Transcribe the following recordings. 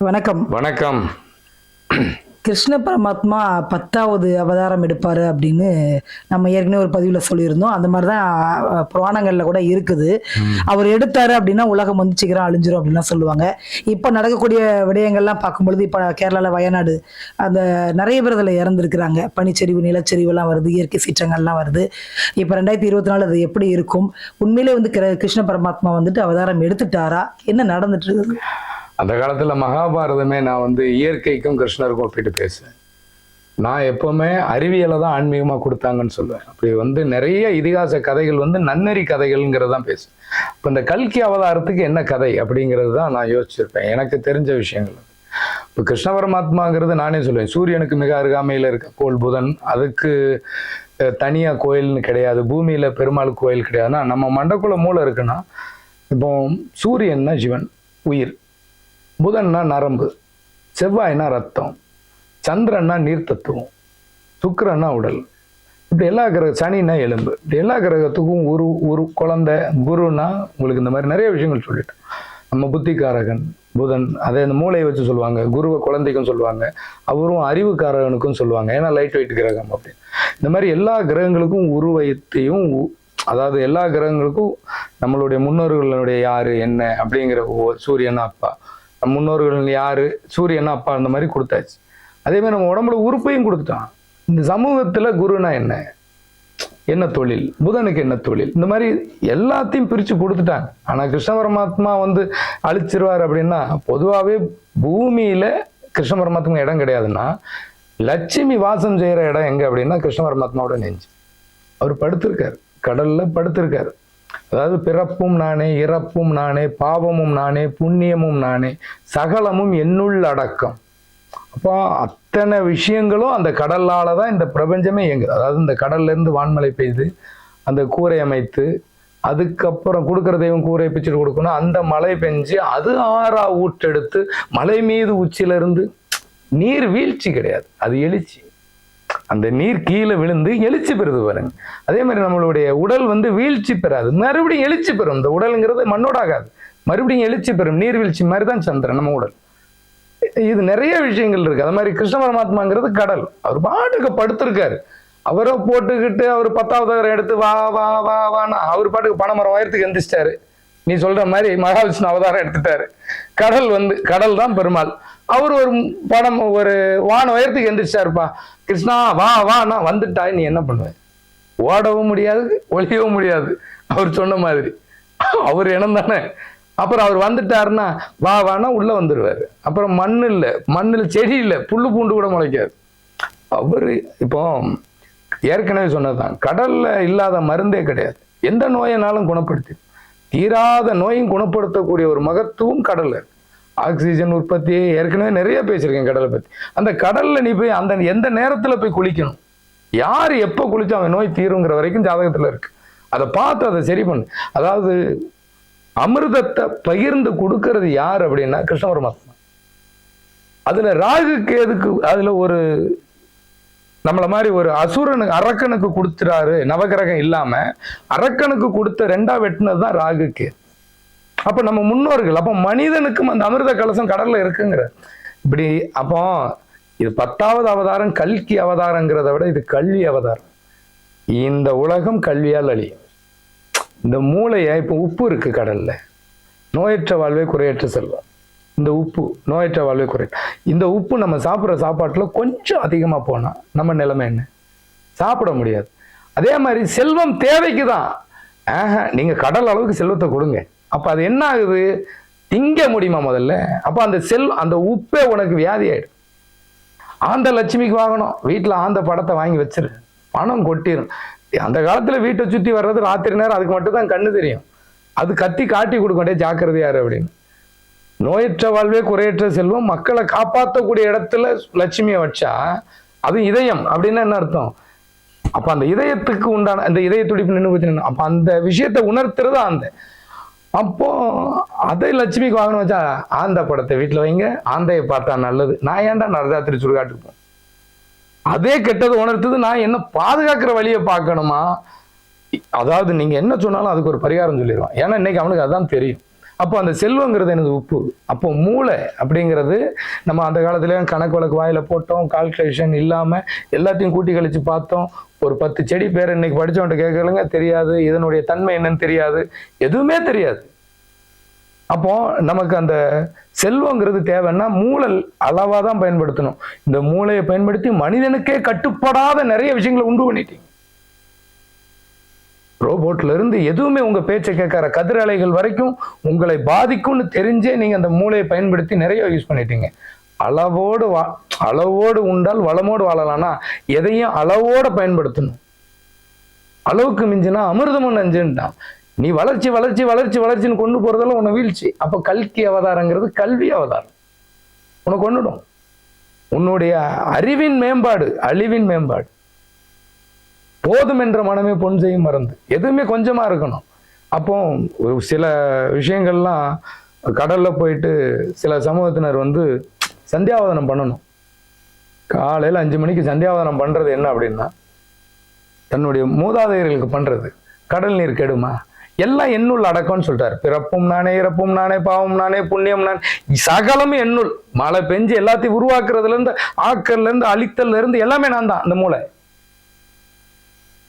வணக்கம். வணக்கம். கிருஷ்ண பரமாத்மா 10வது அவதாரம் எடுப்பாரு அப்படின்னு நம்ம ஏற்கனவே ஒரு பதிவில் சொல்லியிருந்தோம். அந்த மாதிரி தான் புராணங்கள்ல கூட இருக்குது. அவர் எடுத்தாரு அப்படின்னா உலகம் வந்து சீக்கிரம் அழிஞ்சிரும் அப்படின்லாம் சொல்லுவாங்க. இப்போ நடக்கக்கூடிய விடயங்கள்லாம் பார்க்கும்பொழுது இப்போ கேரளாவில் வயநாடு அந்த நிறைய பேர் அதில் இறந்துருக்குறாங்க. பனிச்சரிவு, நிலச்சரிவுலாம் வருது, இயற்கை சீற்றங்கள்லாம் வருது. இப்போ 2024 அது எப்படி இருக்கும்? உண்மையிலே வந்து கிருஷ்ண பரமாத்மா வந்துட்டு அவதாரம் எடுத்துட்டாரா? என்ன நடந்துட்டு இருக்குது? அந்த காலத்துல மகாபாரதமே நான் வந்து இயற்கைக்கும் கிருஷ்ணருக்கும் ஒப்பிட்டு பேசுவேன். நான் எப்பவுமே அறிவியலை தான் ஆன்மீகமா கொடுத்தாங்கன்னு சொல்லுவேன். அப்படி வந்து நிறைய இதிகாச கதைகள் வந்து நன்னெறி கதைகள்ங்கிறதான் பேசுவேன். இப்போ இந்த கல்கி அவதாரத்துக்கு என்ன கதை அப்படிங்கிறது தான் நான் யோசிச்சிருப்பேன். எனக்கு தெரிஞ்ச விஷயங்கள். இப்போ கிருஷ்ண பரமாத்மாங்கிறது நானே சொல்லுவேன், சூரியனுக்கு மிக அருகாமையில் இருக்க கோள் புதன், அதுக்கு தனியா கோயில்னு கிடையாது, பூமியில பெருமாள் கோயில் கிடையாதுன்னா நம்ம மண்டக்குள்ள மூளை இருக்குன்னா, இப்போ சூரியன்னா சிவன் உயிர், புதன்னா நரம்பு, செவ்வாய்னா ரத்தம், சந்திரன்னா நீர் தத்துவம், சுக்கிரன்னா உடல், இப்படி எல்லா சனின்னா எலும்பு, இப்படி எல்லா கிரகத்துக்கும் ஒரு குழந்தை, குருன்னா உங்களுக்கு இந்த மாதிரி நிறைய விஷயங்கள் சொல்லிட்டோம். நம்ம புத்திகாரகன் புதன், அதை அந்த மூளையை வச்சு சொல்லுவாங்க. குருவை குழந்தைக்கும் சொல்லுவாங்க, அவரும் அறிவுக்காரகனுக்கும் சொல்லுவாங்க, ஏன்னா லைட் வெயிட் கிரகம் அப்படின்னு. இந்த மாதிரி எல்லா கிரகங்களுக்கும் உருவத்தையும், அதாவது எல்லா கிரகங்களுக்கும் நம்மளுடைய முன்னோர்களுடைய யாரு என்ன அப்படிங்கிற சூரியன் அப்பா, முன்னோர்கள் யாரு சூரியன் அப்பா, அந்த மாதிரி கொடுத்தாச்சு. அதே மாதிரி நம்ம உடம்புல உறுப்பையும் கொடுத்துட்டான். இந்த சமூகத்துல குருனா என்ன தொழில், புதனுக்கு என்ன தொழில், இந்த மாதிரி எல்லாத்தையும் பிரிச்சு கொடுத்துட்டாங்க. ஆனா கிருஷ்ண பரமாத்மா வந்து அழிச்சிருவார் அப்படின்னா, பொதுவாகவே பூமியில கிருஷ்ண பரமாத்மா இடம் கிடையாதுன்னா, லட்சுமி வாசம் செய்யற இடம் எங்க அப்படின்னா கிருஷ்ண பரமாத்மாவோட நெஞ்சு. அவர் படுத்திருக்காரு, கடல்ல படுத்திருக்காரு. அதாவது பிறப்பும் நானே, இறப்பும் நானே, பாவமும் நானே, புண்ணியமும் நானே, சகலமும் என்னுள் அடக்கம். அப்போ அத்தனை விஷயங்களும் அந்த கடலால தான் இந்த பிரபஞ்சமே இயங்குது. அதாவது இந்த கடல்ல இருந்து வான்மழை பெய்து, அந்த கூரை அமைத்து, அதுக்கப்புறம் கொடுக்குற தெய்வம் கூரை பிச்சுட்டு கொடுக்கணும், அந்த மழை பெஞ்சு அது ஆறா ஊற்றெடுத்து மலை மீது உச்சில இருந்து, நீர் வீழ்ச்சி கிடையாது, அது எழுச்சி. அந்த நீர் கீழே விழுந்து எழுச்சி பெறுது பாருங்க. அதே மாதிரி நம்மளுடைய உடல் வந்து வீழ்ச்சி பெறாது, மறுபடியும் எழுச்சி பெறும். இந்த உடல்ங்கிறது மண்ணோட ஆகாது, மறுபடியும் எழுச்சி பெறும். நீர்வீழ்ச்சி மாதிரி தான் சந்திரன் நம்ம உடல். இது நிறைய விஷயங்கள் இருக்கு. அது மாதிரி கிருஷ்ண பரமாத்மாங்கிறது கடல். அவர் பாட்டுக்கு படுத்திருக்காரு. அவரை போட்டுக்கிட்டு அவர் 10வது எடுத்து வா வா வா வான்னா அவர் பாட்டுக்கு பனைமரம் உயரத்துக்கு எந்திரிச்சிட்டாரு. நீ சொல்ற மாதிரி மகாவிஷ்ணு அவதாரம் எடுத்துட்டாரு. கடல் தான் பெருமாள். அவர் ஒரு வான உயரத்துக்கு எந்திரிச்சாருப்பா. கிருஷ்ணா வா வானா வந்துட்டா நீ என்ன பண்ணுவேன்? ஓடவும் முடியாது, ஒளியவும் முடியாது. அவர் சொன்ன மாதிரி அவர் இனம் தானே. அப்புறம் அவர் வந்துட்டாருன்னா வா வானா உள்ள வந்துடுவாரு. அப்புறம் மண்ணில் செடி இல்லை, புல்லு பூண்டு கூட முளைக்காது. அவரு இப்போ ஏற்கனவே சொன்னதுதான், கடல்ல இல்லாத மருந்தே கிடையாது. எந்த நோயினாலும் குணப்படுத்தி, தீராத நோயும் குணப்படுத்தக்கூடிய ஒரு மகத்துவம் கடல்ல இருக்கு. ஆக்சிஜன் உற்பத்தி ஏற்கனவே நிறைய பேசியிருக்கேன் கடலை பத்தி. அந்த கடல்ல நீ போய் அந்த எந்த நேரத்துல போய் குளிக்கணும், யாரு எப்ப குளிச்சா அவன் நோய் தீருங்கிற வரைக்கும் ஜாதகத்துல இருக்கு. அதை பார்த்து அதை சரி பண்ணு. அதாவது அமிர்தத்தை பகிர்ந்து கொடுக்கறது யார் அப்படின்னா கிருஷ்ண பரமாத்மா. அதுல ராகுக்கு எதுக்கு, அதுல ஒரு நம்மள மாதிரி ஒரு அசுரனுக்கு அரக்கனுக்கு கொடுத்துறாரு, நவகிரகம் இல்லாம அரக்கனுக்கு கொடுத்த 2ஆ வெட்டினதுதான் ராகுக்கு. அப்ப நம்ம முன்னோர்கள், அப்ப மனிதனுக்கும் அந்த அமிர்த கலசம் கடல்ல இருக்குங்கிற இப்படி. அப்போ இது 10வது அவதாரம் கல்கி அவதாரங்கிறத விட இது கல்வி அவதாரம். இந்த உலகம் கல்வியால் அழியும். இந்த மூளைய, இப்ப உப்பு இருக்கு கடல்ல, நோயற்ற வாழ்வே குறையற்ற செல்வம். இந்த உப்பு நோயற்ற வாழ்வே குறை. இந்த உப்பு நம்ம சாப்பிட்ற சாப்பாட்டுல கொஞ்சம் அதிகமா போனா நம்ம நிலைமை என்ன? சாப்பிட முடியாது. அதே மாதிரி செல்வம் தேவைக்கு தான். நீங்க கடல் அளவுக்கு செல்வத்தை கொடுங்க, அப்ப அது என்ன ஆகுது? திங்க முடியுமா முதல்ல? அப்ப அந்த உப்பே உனக்கு வியாதி ஆயிடும். ஆந்த லட்சுமிக்கு வாங்கணும், வீட்டுல ஆந்த படத்தை வாங்கி வச்சிரு, பணம் கொட்டிடும். அந்த காலத்துல வீட்டை சுத்தி வர்றது ராத்திரி நேரம், அதுக்கு மட்டும் தான் கண்ணு தெரியும். அது கத்தி காட்டி கொடுக்கண்டே ஜாக்கிரதையாரு அப்படின்னு. நோயற்ற வாழ்வே குறையற்ற செல்வம், மக்களை காப்பாற்றக்கூடிய இடத்துல லட்சுமியை வச்சா அது இதயம் அப்படின்னா என்ன அர்த்தம்? அப்ப அந்த இதயத்துக்கு உண்டான அந்த இதய துடிப்பு நின்று போச்சு. அப்ப அந்த விஷயத்தை உணர்த்துறது அந்த. அப்போ அதை லட்சுமிக்கு வாங்கணும் வச்சா, ஆந்த படத்தை வீட்டுல வைங்க, ஆந்தையை பார்த்தா நல்லது. நான் ஏன்டா நரராத்திரி சுடுகாட்டுக்கு போம்? அதே கெட்டது உணர்த்துது. நான் என்ன பாதுகாக்கிற வழியை பார்க்கணுமா? அதாவது நீங்க என்ன சொன்னாலும் அதுக்கு ஒரு பரிகாரம் சொல்லிடுவான். ஏன்னா இன்னைக்கு அவனுக்கு அதான் தெரியும். அப்போ அந்த செல்வங்கிறது எனது உப்பு. அப்போ மூளை அப்படிங்கிறது நம்ம அந்த காலத்துல கணக்கு வழக்கு வாயில போட்டோம், கால்குலேஷன் இல்லாம எல்லாத்தையும் கூட்டி கழிச்சு பார்த்தோம். ஒரு 10 செடி பேர் இன்னைக்கு படிச்சவன்ட்ட கேட்கலங்க தெரியாது, இதனுடைய தன்மை என்னன்னு தெரியாது, எதுவுமே தெரியாது. அப்போ நமக்கு அந்த செல்வங்கிறது தேவைன்னா மூளை அளவா தான் பயன்படுத்தணும். இந்த மூளையை பயன்படுத்தி மனிதனுக்கே கட்டுப்படாத நிறைய விஷயங்களை உண்டு பண்ணிட்டீங்க. ரோபோட்ல இருந்து எதுவுமே உங்க பேச்சை கேட்கற கதிரலைகள் வரைக்கும் உங்களை பாதிக்கும்னு தெரிஞ்சே நீங்க அந்த மூளையை பயன்படுத்தி நிறைய யூஸ் பண்ணிட்டீங்க. அளவோடு உண்டால் வளமோடு வாழலாம்னா எதையும் அளவோட பயன்படுத்தணும். அளவுக்கு மிஞ்சினா அமிர்தமும் நஞ்சுன்ட்டான். நீ வளர்ச்சி வளர்ச்சி வளர்ச்சி வளர்ச்சின்னு கொண்டு போறதெல்லாம் உன்னை வீழ்ச்சி. அப்ப கல்கி அவதாரங்கிறது கல்வி அவதாரம், உன்னை கொண்டுடும். உன்னுடைய அறிவின் மேம்பாடு அழிவின் மேம்பாடு. போதும் என்ற மனமே பொன் செய்யும் மறந்து, எதுவுமே கொஞ்சமா இருக்கணும். அப்போ ஒரு சில விஷயங்கள்லாம் கடல்ல போயிட்டு சில சமூகத்தினர் சந்தியாவதனம் பண்ணணும். காலையில 5 மணிக்கு சந்தியாவதனம் பண்றது என்ன அப்படின்னா, தன்னுடைய மூதாதையர்களுக்கு பண்றது. கடல் நீர் கெடுமா? எல்லாம் எண்ணுள் அடக்கம்னு சொல்லிட்டாரு. பிறப்பும் நானே, இறப்பும் நானே, பாவம் நானே, புண்ணியம் நானே, சகலமும் எண்ணுள். மழை பெஞ்சு எல்லாத்தையும் உருவாக்குறதுல இருந்து, ஆக்கல்ல இருந்து, அழித்தல்ல இருந்து எல்லாமே நான் தான், அந்த மூளை.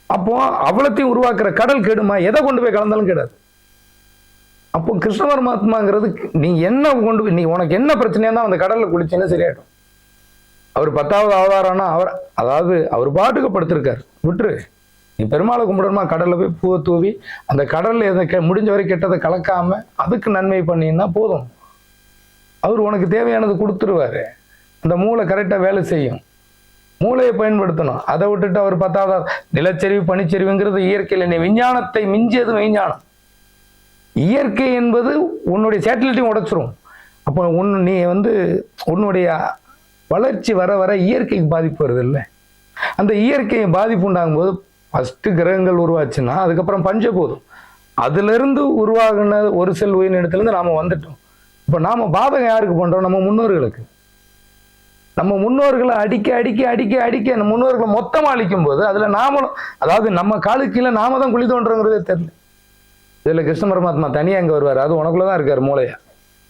அப்போ அவ்வளத்தையும் உருவாக்குற கடல் கெடுமா? எதை கொண்டு போய் கலந்தாலும் கெடாது. அப்போ கிருஷ்ண பரமாத்மாங்கிறது நீ என்ன கொண்டு போய், நீ உனக்கு என்ன பிரச்சனையா தான் அந்த கடல்ல குளிச்சுன்னா சரியாயிடும். அவர் 10வது அவதாரம்னா அவர் பாட்டுக்கு படுத்திருக்காரு, விட்டுரு. நீ பெருமாளை கும்பிடணுமா, கடல்ல போய் பூவை தூவி அந்த கடல்ல எதை முடிஞ்ச வரை கெட்டதை கலக்காம அதுக்கு நன்மை பண்ணினா போதும். அவர் உனக்கு தேவையானது கொடுத்துருவாரு. அந்த மூளை கரெக்டா வேலை செய்யும். மூளையை பயன்படுத்தணும். அதை விட்டுட்டு அவர் 10வது நிலச்சரிவு பனிச்சரிவுங்கிறது இயற்கையில் நீ விஞ்ஞானத்தை மிஞ்சியது மெய்ஞானம். இயற்கை என்பது உன்னுடைய சேட்டலைட்டையும் உடைச்சிரும். அப்போ நீ உன்னுடைய வளர்ச்சி வர வர இயற்கைக்கு பாதிப்பு வருது இல்லை? அந்த இயற்கையை பாதிப்பு உண்டாகும் போது ஃபர்ஸ்ட் கிரகங்கள் உருவாச்சுன்னா அதுக்கப்புறம் பஞ்சபூதம், அதுல இருந்து உருவாகின ஒரு செல் உயிரினத்துல இருந்து நாம வந்துட்டோம். இப்ப நாம பாதகம் யாருக்கு பண்றோம்? நம்ம முன்னோர்களுக்கு. நம்ம முன்னோர்களை அடிக்க அடிக்க அடிக்க அடிக்க நம்ம முன்னோர்களை மொத்தமா அழிக்கும் போது அதுல நாமளும், அதாவது நம்ம காலுக்கு கீழே நாம தான் குழி தோன்றங்கிறதே தெரியல. இதுல கிருஷ்ண பரமாத்மா தனியா இங்க வருவாரு, அது உனக்குள்ளதான் இருக்காரு மூளையா.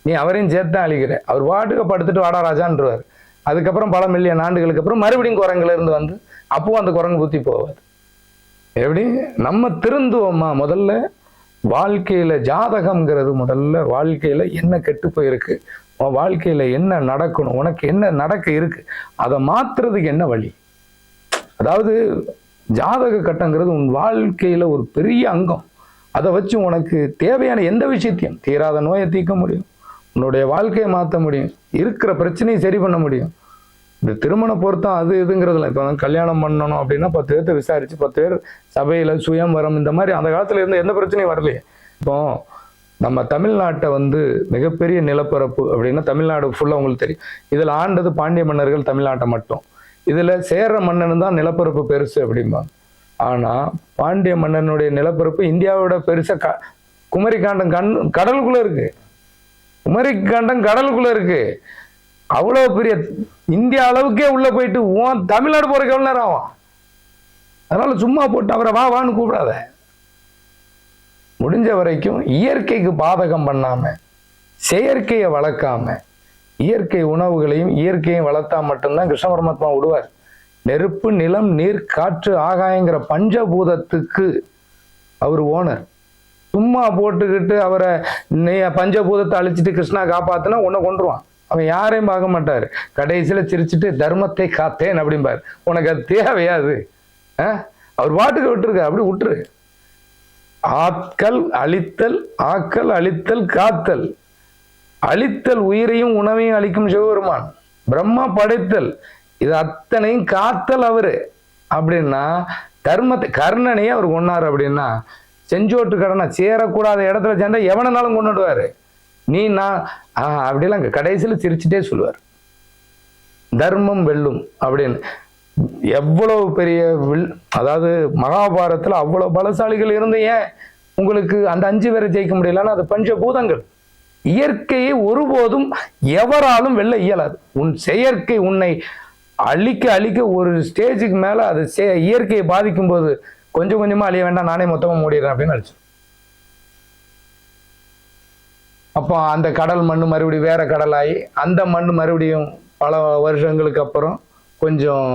நீ அவரையும் சேர்த்தான் அழிக்கிற. அவர் பாட்டுக்கு படுத்துட்டு வாடா ராஜான்ருவாரு. அதுக்கப்புறம் பல மில்லியன் ஆண்டுகளுக்கு அப்புறம் மறுபடியும் குரங்குல இருந்து அப்பவும் அந்த குரங்கு புத்தி போவாது. எப்படி நம்ம திருந்துவோமா? முதல்ல வாழ்க்கையில ஜாதகம்ங்கிறது, முதல்ல வாழ்க்கையில என்ன கெட்டு போயிருக்கு, உன் வாழ்க்கையில என்ன நடக்கணும், உனக்கு என்ன நடக்க இருக்கு, அதை மாத்துறதுக்கு என்ன வழி? அதாவது ஜாதக கட்டங்கிறது உன் வாழ்க்கையில ஒரு பெரிய அங்கம். அதை வச்சு உனக்கு தேவையான எந்த விஷயத்தையும், தீராத நோயை தீர்க்க முடியும், உன்னுடைய வாழ்க்கையை மாற்ற முடியும், இருக்கிற பிரச்சனையை சரி பண்ண முடியும். இந்த திருமண பொருத்தம் அது இதுங்கிறதுல இப்போ கல்யாணம் பண்ணணும் அப்படின்னா 10 பேர்த்த விசாரிச்சு 10 பேர் சபையில சுயம்வரம் இந்த மாதிரி அந்த காலத்துல இருந்து எந்த பிரச்சனையும் வரலையே. இப்போ நம்ம தமிழ்நாட்டை மிகப்பெரிய நிலப்பரப்பு அப்படின்னா தமிழ்நாடு ஃபுல்லா உங்களுக்கு தெரியும். இதுல ஆண்டது பாண்டிய மன்னர்கள் தமிழ்நாட்டை மட்டும். இதுல சேர மன்னன் தான் நிலப்பரப்பு பெருசு அப்படிம்பாங்க. ஆனா பாண்டிய மன்னனுடைய நிலப்பரப்பு இந்தியாவோட பெருசா குமரிக்காண்டம் கடலுக்குள்ள இருக்கு. குமரிக்காண்டம் கடலுக்குள்ள இருக்கு. அவ்வளவு பெரிய இந்தியா அளவுக்கே உள்ள போயிட்டு தமிழ்நாடு போறதுக்கு எவ்வளவு நேரம் ஆகும்? அதனால சும்மா போட்டு அவரை வான்னு கூப்பிடாத. முடிஞ்ச வரைக்கும் இயற்கைக்கு பாதகம் பண்ணாம, செயற்கையை வளர்க்காம, இயற்கை உணவுகளையும் இயற்கையும் வளர்த்தா மட்டும்தான் கிருஷ்ண பரமாத்மா விடுவார். நெருப்பு, நிலம், நீர், காற்று, ஆகாயங்கிற பஞ்சபூதத்துக்கு அவர் ஓனர். சும்மா போட்டுக்கிட்டு அவரை பஞ்சபூதத்தை அழிச்சிட்டு கிருஷ்ணா காப்பாத்தினா உன்னை கொண்டுருவான். அவன் யாரையும் பார்க்க மாட்டாரு. கடைசியில சிரிச்சுட்டு தர்மத்தை காத்தேன் அப்படிம்பாரு. உனக்கு அது தேவையாது. அவர் பாட்டுக்கு விட்டுருக்க, அப்படி விட்டுரு. ஆட்கள் அழித்தல், ஆக்கல் அழித்தல், காத்தல். அழித்தல் உயிரையும் உணவையும் அழிக்கும் சிவபெருமான். பிரம்மா படைத்தல், இது அத்தனையும் காத்தல் அவரு. அப்படின்னா தர்மத்தை கர்ணனையே அவர் கொண்டாரு. அப்படின்னா செஞ்சோட்டு கடனை சேரக்கூடாத இடத்துல சேர்ந்தா எவனாலும் கொண்டுடுவாரு. நீ நான் அப்படிலாம் கடைசியில் சிரிச்சுட்டே சொல்லுவார், தர்மம் வெல்லும் அப்படின்னு. எவ்வளவு பெரிய அதாவது மகாபாரதத்துல அவ்வளவு பலசாலிகள் இருந்து ஏன் உங்களுக்கு அந்த 5 பேரை ஜெயிக்க முடியலன்னா அது பஞ்சபூதங்கள். இயற்கையை ஒருபோதும் எவராலும் வெல்ல இயலாது. உன் செயற்கை உன்னை அழிக்க அழிக்க ஒரு ஸ்டேஜுக்கு மேல அது இயற்கையை பாதிக்கும் போது கொஞ்சம் கொஞ்சமா அழிய வேண்டாம், நானே மொத்தமா மூடிடுறேன் அப்படின்னு அழிச்சு. அப்போ அந்த கடல் மண் மறுபடியும் வேற கடலாகி அந்த மண் மறுபடியும் பல வருஷங்களுக்கு அப்புறம் கொஞ்சம்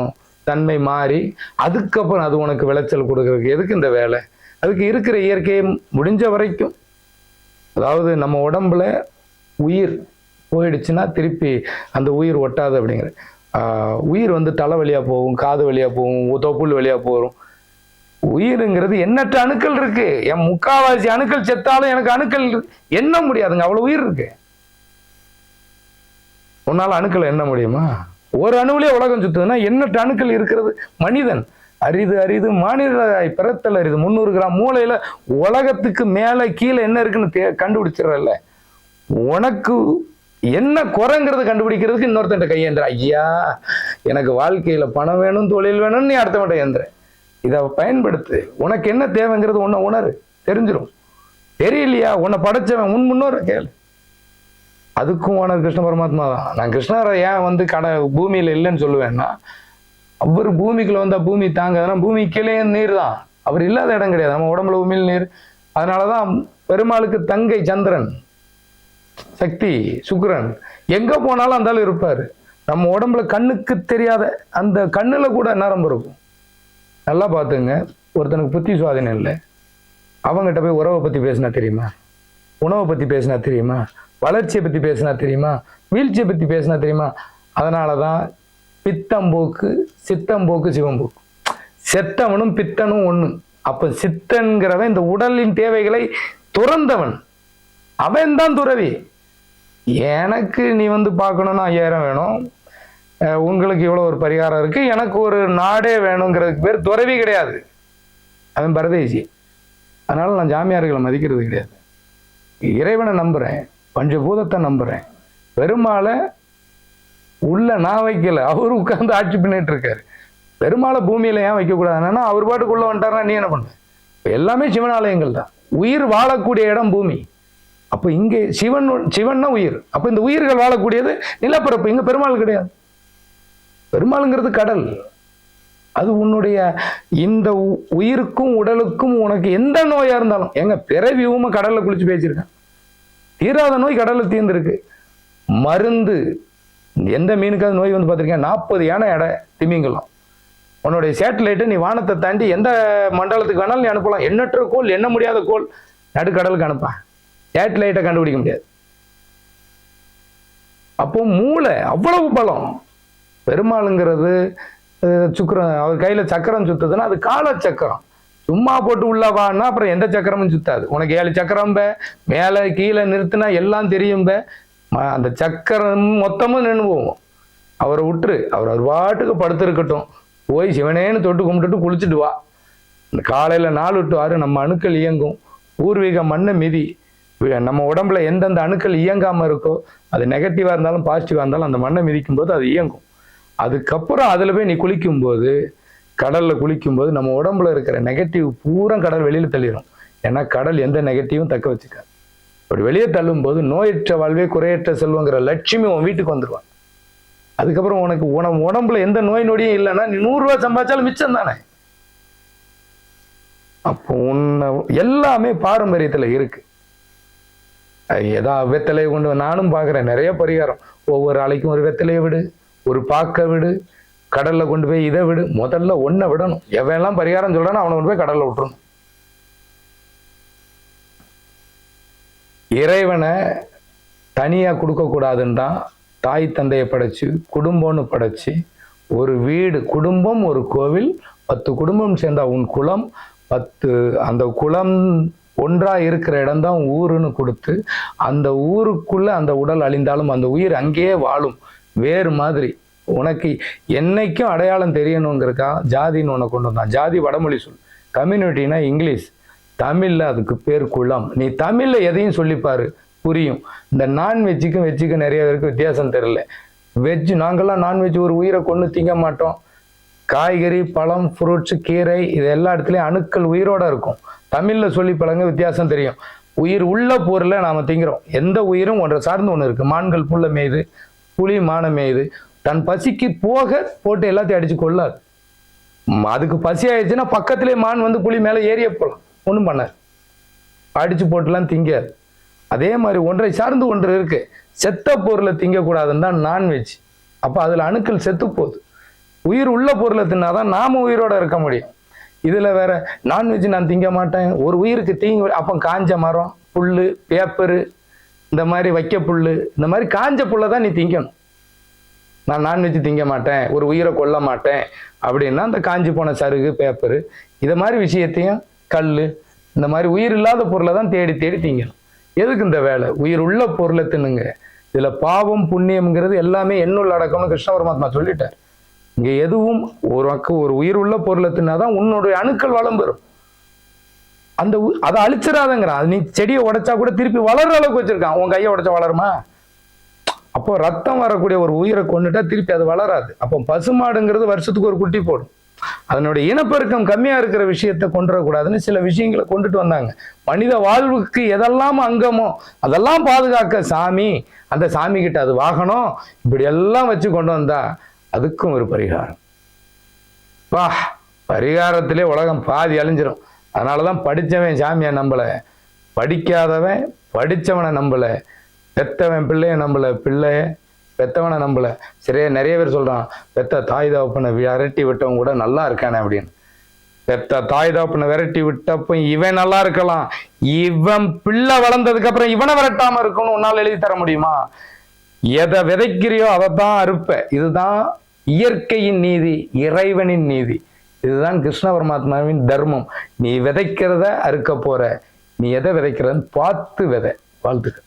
தன்மை மாறி அதுக்கப்புறம் அது உனக்கு விளைச்சல் கொடுக்கறதுக்கு எதுக்கு இந்த வேலை? அதுக்கு இருக்கிற இயற்கையை முடிஞ்ச வரைக்கும், அதாவது நம்ம உடம்புல உயிர் போயிடுச்சுன்னா திருப்பி அந்த உயிர் ஒட்டாது அப்படிங்கிற உயிர் வந்து தலை வழியா போகும், காது வழியா போகும், தொப்புள் வழியா போகும். உயிருங்கிறது எண்ணற்ற அணுக்கள் இருக்கு. என் 3/4 அணுக்கள் செத்தாலும் எனக்கு அணுக்கள் எண்ண முடியாதுங்க, அவ்வளவு உயிர் இருக்கு. உன்னால அணுக்கள் எண்ண முடியுமா? ஒரு அணுவிலே உலகம் சுத்துதுன்னா எண்ணற்ற அணுக்கள் இருக்கிறது மனிதன். அரிது அரிது மானிடராய் பிறத்தல் அரிது. 300 கிராம் மூளையில உலகத்துக்கு மேல கீழே என்ன இருக்குன்னு கண்டுபிடிச்சிடறல. உனக்கு என்ன குறைங்கிறது கண்டுபிடிக்கிறதுக்கு இன்னொருத்தன் கையேந்திர. ஐயா எனக்கு வாழ்க்கையில பணம் வேணும், தொழில் வேணும்னு நீ அடுத்த மட்டும் ஏந்திர. இதை பயன்படுத்து. உனக்கு என்ன தேவைங்கிறது உன்னை உணரு, தெரிஞ்சிடும். தெரியலையா, உன்னை படைச்சவன் உன் முன்னோர் கேளு. அதுக்கும் உனக்கு கிருஷ்ண பரமாத்மா தான். நான் கிருஷ்ணரை ஏன் வந்து பூமியில இல்லைன்னு சொல்லுவேன்னா, அவர் பூமிக்குள்ள வந்தா பூமி தாங்க, பூமி கீழே நீர் தான். அவர் இல்லாத இடம் கிடையாது. நம்ம உடம்புல பூமியில் நீர். அதனாலதான் பெருமாளுக்கு தங்கை சந்திரன், சக்தி சுக்கிரன், எங்க போனாலும் அந்த ஆள் இருப்பாரு. நம்ம உடம்புல கண்ணுக்கு தெரியாத அந்த கண்ணுல கூட நரம்பு இருக்கும். நல்லா பார்த்துங்க. ஒருத்தனுக்கு புத்தி சுவாதீனம் இல்லை, அவங்ககிட்ட போய் உறவை பத்தி பேசினா தெரியுமா? உணவை பத்தி பேசினா தெரியுமா? வளர்ச்சியை பத்தி பேசினா தெரியுமா? வீழ்ச்சியை பத்தி பேசினா தெரியுமா? அதனாலதான் பித்தம்போக்கு சித்தம்போக்கு சிவம்போக்கு. செத்தவனும் பித்தனும் ஒண்ணு. அப்ப சித்தன்கிறவன் இந்த உடலின் தேவைகளை துறந்தவன், அவன் தான் துறவி. எனக்கு நீ வந்து பார்க்கணும்னா 5000 வேணும், உங்களுக்கு இவ்வளவு ஒரு பரிகாரம் இருக்கு, எனக்கு ஒரு நாடே வேணுங்கிறதுக்கு பேர் துறவி கிடையாது, அவன் பரதேசி. அதனால நான் ஜாமியார்களை மதிக்கிறது கிடையாது. இறைவனை நம்புறேன், பஞ்சபூதத்தை நம்புறேன். பெருமாளை உள்ள நான் வைக்கல, அவரு உட்கார்ந்து ஆட்சி பண்ணிட்டு இருக்காரு. பெருமாளை பூமியில ஏன் வைக்கக்கூடாது? என்னன்னா அவர் பாட்டுக்குள்ள வந்துட்டாருன்னா நீ என்ன பண்ண? எல்லாமே சிவனாலயங்கள் தான். உயிர் வாழக்கூடிய இடம் பூமி. அப்ப இங்க சிவன்னா உயிர். அப்ப இந்த உயிர்கள் வாழக்கூடியது நிலப்பரப்பு. இங்க பெருமாள் கிடையாது. பெருமாளுங்கிறது கடல். அது உன்னுடைய இந்த உயிருக்கும் உடலுக்கும் உனக்கு எந்த நோயா இருந்தாலும், எங்க பிறவி ஊம கடல்ல குளிச்சு பேசியிருக்கேன். தீராத நோய் கடல்ல தீர்ந்துருக்கு. மருந்து எந்த மீனுக்காவது நோய் வந்து பார்த்திருக்கேன்? 40 யானை எடை திமிங்கலம். உன்னுடைய சேட்டலைட்டை நீ வானத்தை தாண்டி எந்த மண்டலத்துக்கு வேணாலும் நீ அனுப்பலாம். எண்ணற்ற கோள், எண்ண முடியாத கோள் நடுக்கடலுக்கு அனுப்ப. சேட்டலைட்டை கண்டுபிடிக்க முடியாது. அப்போ மூளை அவ்வளவு பலம். பெருமாளுங்கிறது சுக்கிரன், அவர் கையில சக்கரம் சுத்துதுன்னா அது கால சக்கரம். சும்மா போட்டு உள்ளவான்னா அப்புறம் எந்த சக்கரமும் சுத்தாது. உனக்கு 7 சக்கரம் மேல கீழே நிறுத்தினா எல்லாம் தெரியும். அந்த சக்கரம் மொத்தமும் நின்று போவோம். அவரை விட்டுரு, அவர் பாட்டுக்கு படுத்திருக்கட்டும். போய் சிவனேன்னு தொட்டு கும்பிட்டுட்டு குளிச்சுட்டு வா. காலையில 4 to 6 நம்ம அணுக்கள் இயங்கும். பூர்வீக மண்ணை மிதி. நம்ம உடம்புல எந்தெந்த அணுக்கள் இயங்காம இருக்கோ, அது நெகட்டிவா இருந்தாலும் பாசிட்டிவா இருந்தாலும் அந்த மண்ணை மிதிக்கும் போது அது இயங்கும். அதுக்கப்புறம் அதுல போய் நீ குளிக்கும் போது, கடல்ல குளிக்கும் போது நம்ம உடம்புல இருக்கிற நெகட்டிவ் பூரா கடல் வெளியில தள்ளிடும். ஏன்னா கடல் எந்த நெகட்டிவும் தக்க வச்சுக்காது. அப்படி வெளியே தள்ளும் போது நோயற்ற வாழ்வே குறையற்ற செல்வங்கிற லட்சுமி உன் வீட்டுக்கு வந்துடுவான். அதுக்கப்புறம் உனக்கு உடம்புல எந்த நோய் நொடியும் இல்லைன்னா நீ 100 ரூபாய் சம்பாதிச்சாலும் மிச்சம் தானே. அப்போ உன்னை எல்லாமே பாரம்பரியத்துல இருக்கு. வெத்தலையை கொண்டு நானும் பாக்குறேன் நிறைய பரிகாரம். ஒவ்வொரு ஆளைக்கும் ஒரு வெத்தலையை விடு, ஒரு பாக்க விடு, கடல்ல கொண்டு போய் இதை விடு. முதல்ல ஒன்ன விடணும். எவெல்லாம் பரிகாரம் சொல்றானோ அவனை கொண்டு போய் கடல்ல விட்டுறணும். இறைவனை தனியா கொடுக்க கூடாதுன்னு தான் தாய் தந்தையை படைச்சு குடும்பம்னு படைச்சு ஒரு வீடு, குடும்பம் ஒரு கோவில், 10 குடும்பம் சேர்ந்தா உன் குலம், 10 அந்த குலம் ஒன்றா இருக்கிற இடம் தான் ஊருன்னு கொடுத்து, அந்த ஊருக்குள்ள அந்த உடல் அழிந்தாலும் அந்த உயிர் அங்கேயே வாழும். வேறு மாதிரி உனக்கு என்னைக்கும் அடையாளம் தெரியணுங்கிறக்கா ஜாதின்னு உனக்கு கொண்டு வந்தான். ஜாதி வடமொழி சொல், கம்யூனிட்டினா இங்கிலீஷ், தமிழ்ல அதுக்கு பேர் குலம். நீ தமிழ்ல எதையும் சொல்லிப்பாரு புரியும். இந்த நான்வெஜ்ஜுக்கும் வெஜ்ஜுக்கும் நிறைய பேருக்கு வித்தியாசம் தெரியல. வெஜ், நாங்கெல்லாம் நான்வெஜ் ஒரு உயிரை கொண்டு திங்க மாட்டோம். காய்கறி, பழம், ஃப்ரூட்ஸ், கீரை, இது எல்லா இடத்துலயும் அணுக்கள் உயிரோட இருக்கும். தமிழ்ல சொல்லி பழங்க வித்தியாசம் தெரியும். உயிர் உள்ள பொருளை நாம திங்கிறோம். எந்த உயிரும் ஒன்றை சார்ந்து ஒண்ணு இருக்கு. மான்கள் புல்ல மேயுது, புலி மானம் மேயுது. தன் பசிக்கு போக போட்டு எல்லாத்தையும் அடிச்சு கொள்ளாது. அதுக்கு பசி ஆயிடுச்சுன்னா பக்கத்திலே மான் வந்து புலி மேல ஏறிய போலாம், ஒண்ணும் பண்ணாது. அடிச்சு போட்டுலாம் திங்காது. அதே மாதிரி ஒன்றை சார்ந்து ஒன்று இருக்கு. செத்த பொருளை திங்கக்கூடாதுன்னு தான் நான்வெஜ். அப்போ அதில் அணுக்கள் செத்து போகுது. உயிர் உள்ள பொருளை தின்னாதான் நாம உயிரோட இருக்க முடியும். இதுல வேற நான்வெஜ் நான் திங்க மாட்டேன், ஒரு உயிருக்கு தீங்கு. அப்போ காஞ்ச மரம், புல்லு, பேப்பரு, இந்த மாதிரி வைக்க புல்லு, இந்த மாதிரி காஞ்ச புல்லை தான் நீ திங்கணும். நான் நான்வெஜ் திங்க மாட்டேன், ஒரு உயிரை கொல்ல மாட்டேன் அப்படின்னா அந்த காஞ்சி போன சருகு, பேப்பரு, இதை மாதிரி விஷயத்தையும், கல், இந்த மாதிரி உயிர் இல்லாத பொருளை தான் தேடி தேடி திங்கணும். எதுக்கு இந்த வேலை? உயிர் உள்ள பொருளை தின்னுங்க. இதுல பாவம் புண்ணியம்ங்கிறது எல்லாமே எண்ணுள்ள அடக்கம்னு கிருஷ்ண பரமாத்மா சொல்லிட்டார். இங்க எதுவும் ஒரு உயிர் உள்ள பொருளை தின்னாதான் உன்னுடைய அணுக்கள் வளம் பெறும். அந்த அதை அழிச்சிடாதங்கிறான். அது நீ செடியை உடைச்சா கூட திருப்பி வளர்ற அளவுக்கு வச்சிருக்கான். உன் கையை உடைச்சா வளருமா? அப்போ ரத்தம் வரக்கூடிய ஒரு உயிரை கொண்டுட்டா திருப்பி அது வளராது. அப்போ பசுமாடுங்கிறது வருஷத்துக்கு ஒரு குட்டி போடும். அதனுடைய இனப்பெருக்கம் கம்மியா இருக்கிற விஷயத்த கொண்டுடக்கூடாதுன்னு சில விஷயங்களை கொண்டுட்டு வந்தாங்க. மனித வாழ்வுக்கு எதெல்லாம் அங்கமோ அதெல்லாம் பாதுகாக்க சாமி, அந்த சாமி கிட்ட அது வாகனம், இப்படி எல்லாம் வச்சு கொண்டு வந்தா அதுக்கும் ஒரு பரிகாரம். வா, பரிகாரத்திலே உலகம் பாதி அழிஞ்சிரும். அதனாலதான் படிச்சவன் சாமியை நம்பல, படிக்காதவன் படிச்சவனை நம்பல, பெத்தவன் பிள்ளைய நம்பல, பிள்ளைய பெத்தவனை நம்பல. சரியா நிறைய பேர் சொல்றான், பெத்த தாய் தகப்பனை விரட்டி விட்டவன் கூட நல்லா இருக்கானே அப்படின்னு. பெத்த தாய் தகப்பனை விரட்டி விட்டப்ப இவன் நல்லா இருக்கலாம், இவன் பிள்ளை வளர்ந்ததுக்கு அப்புறம் இவனை விரட்டாம இருக்கணும் உன்னால எழுதி தர முடியுமா? எதை விதைக்கிறியோ அதைத்தான் அறுப்ப. இதுதான் இயற்கையின் நீதி, இறைவனின் நீதி. இதுதான் கிருஷ்ண பரமாத்மாவின் தர்மம். நீ விதைக்கிறத அறுக்க போற, நீ எதை விதைக்கிறன்னு பார்த்து விதை. வாழ்த்துக்கள்.